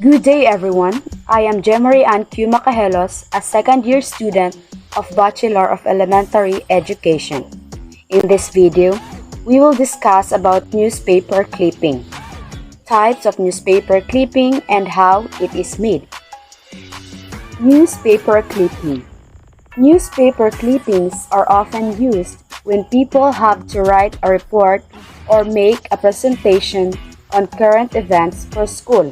Good day everyone. I am Jemery Ann Q. Macahelos, a second-year student of Bachelor of Elementary Education. In this video, we will discuss about newspaper clipping, types of newspaper clipping, and how it is made. Newspaper clipping. Newspaper clippings are often used when people have to write a report or make a presentation on current events for school.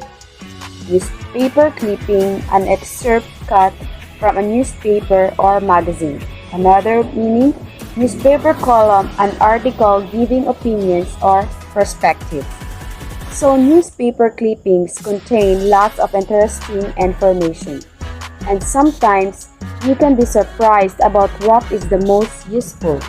Newspaper clipping, an excerpt cut from a newspaper or magazine. Another meaning, newspaper column, an article giving opinions or perspectives. So newspaper clippings contain lots of interesting information, and sometimes you can be surprised about what is the most useful.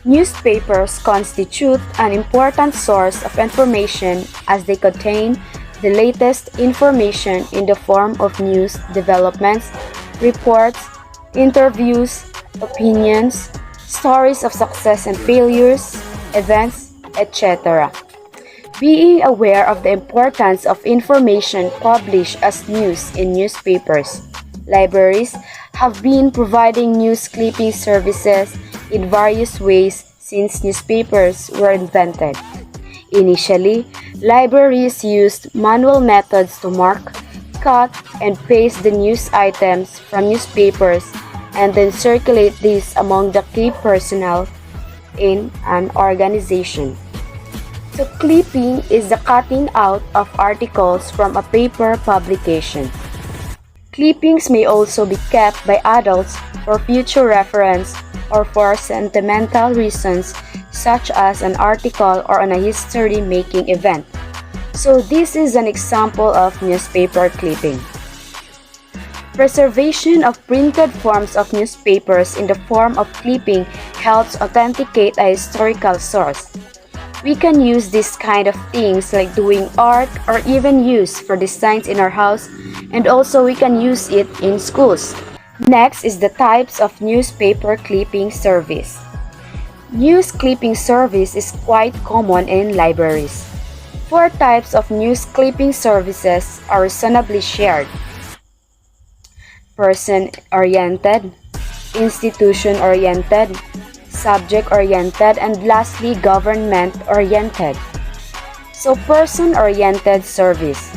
Newspapers constitute an important source of information as they contain the latest information in the form of news, developments, reports, interviews, opinions, stories of success and failures, events, etc. Being aware of the importance of information published as news in newspapers, libraries have been providing news clipping services in various ways since newspapers were invented. Initially, libraries used manual methods to mark, cut, and paste the news items from newspapers and then circulate these among the key personnel in an organization. So clipping is the cutting out of articles from a paper publication. Clippings may also be kept by adults for future reference or for sentimental reasons such as an article or on a history-making event. So this is an example of newspaper clipping. Preservation of printed forms of newspapers in the form of clipping helps authenticate a historical source. We can use this kind of things like doing art or even use for designs in our house, and also we can use it in schools. Next is the types of newspaper clipping service. News clipping service is quite common in libraries. 4 types of news clipping services are reasonably shared: person-oriented, institution-oriented, subject-oriented, and lastly, government-oriented. So person-oriented service.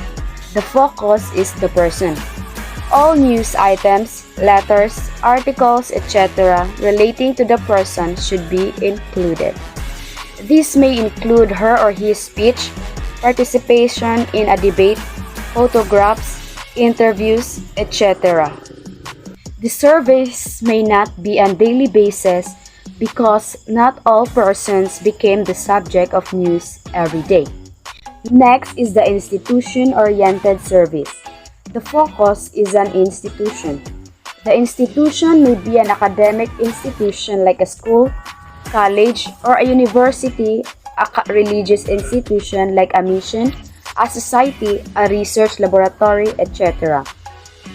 The focus is the person. All news items, letters, articles, etc. relating to the person should be included. This may include her or his speech, participation in a debate, photographs, interviews, etc. The service may not be on a daily basis because not all persons became the subject of news every day. Next is the institution-oriented service. The focus is an institution. The institution may be an academic institution like a school, college, or a university, a religious institution like a mission, a society, a research laboratory, etc.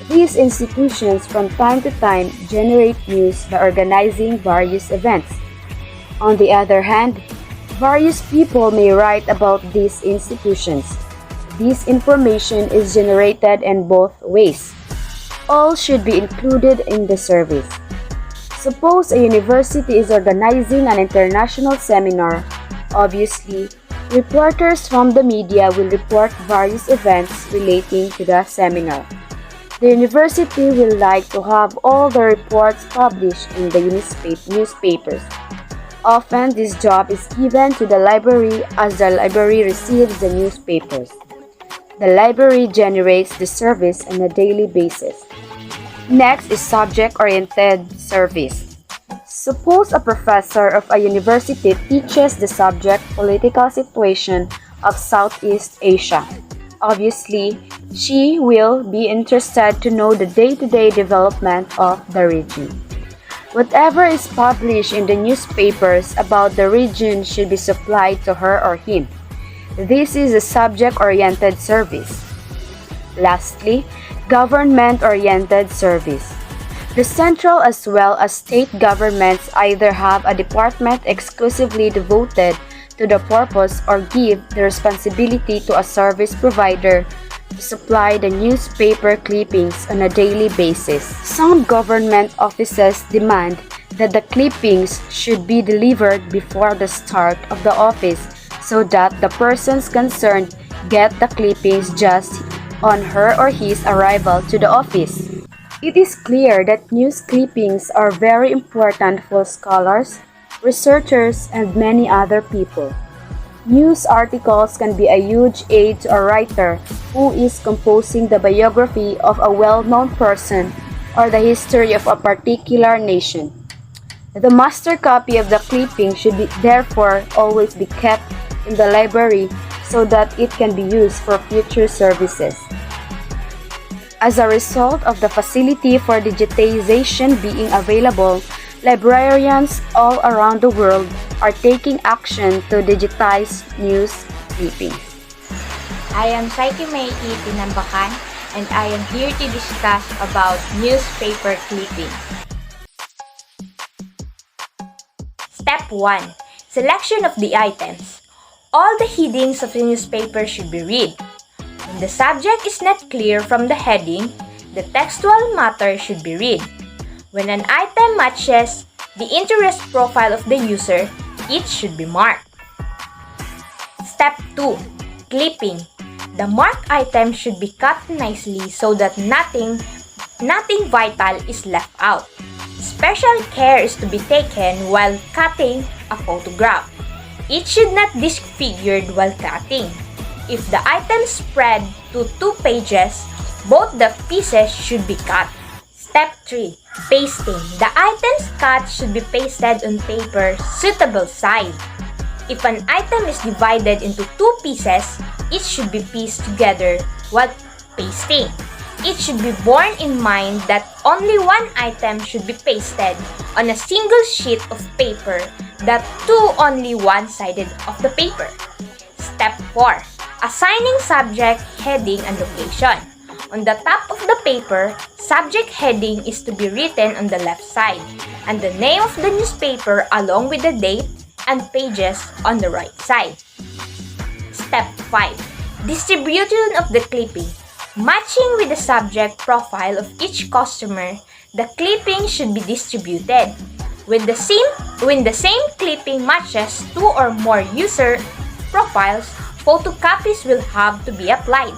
These institutions from time to time generate news by organizing various events. On the other hand, various people may write about these institutions. This information is generated in both ways. All should be included in the service. Suppose a university is organizing an international seminar. Obviously, reporters from the media will report various events relating to the seminar. The university will like to have all the reports published in the newspapers. Often, this job is given to the library as the library receives the newspapers. The library generates the service on a daily basis. Next is subject-oriented service. Suppose a professor of a university teaches the subject political situation of Southeast Asia. Obviously, she will be interested to know the day-to-day development of the region. Whatever is published in the newspapers about the region should be supplied to her or him. This is a subject-oriented service. Lastly, government-oriented service. The central as well as state governments either have a department exclusively devoted to the purpose or give the responsibility to a service provider to supply the newspaper clippings on a daily basis. Some government offices demand that the clippings should be delivered before the start of the office so that the persons concerned get the clippings just on her or his arrival to the office. It is clear that news clippings are very important for scholars, researchers, and many other people. News articles can be a huge aid to a writer who is composing the biography of a well-known person or the history of a particular nation. The master copy of the clipping should therefore always be kept in the library so that it can be used for future services. As a result of the facility for digitization being available, librarians all around the world are taking action to digitize news clippings. I am Psyche May E. Tinambakan and I am here to discuss about newspaper clipping. Step 1. Selection of the items. All the headings of the newspaper should be read. When the subject is not clear from the heading, the textual matter should be read. When an item matches the interest profile of the user, it should be marked. Step 2. Clipping. The marked item should be cut nicely so that nothing vital is left out. Special care is to be taken while cutting a photograph. It should not be disfigured while cutting. If the item spread to 2 pages, both the pieces should be cut. Step 3. Pasting. The items cut should be pasted on paper suitable size. If an item is divided into 2 pieces, it should be pieced together while pasting. It should be borne in mind that only one item should be pasted on a single sheet of paper, that too only one-sided of the paper. Step 4. Assigning subject, heading, and location. On the top of the paper, subject heading is to be written on the left side, and the name of the newspaper along with the date and pages on the right side. Step 5. Distribution of the clipping. Matching with the subject profile of each customer, the clipping should be distributed. When the same clipping matches 2 or more user profiles, photocopies will have to be applied.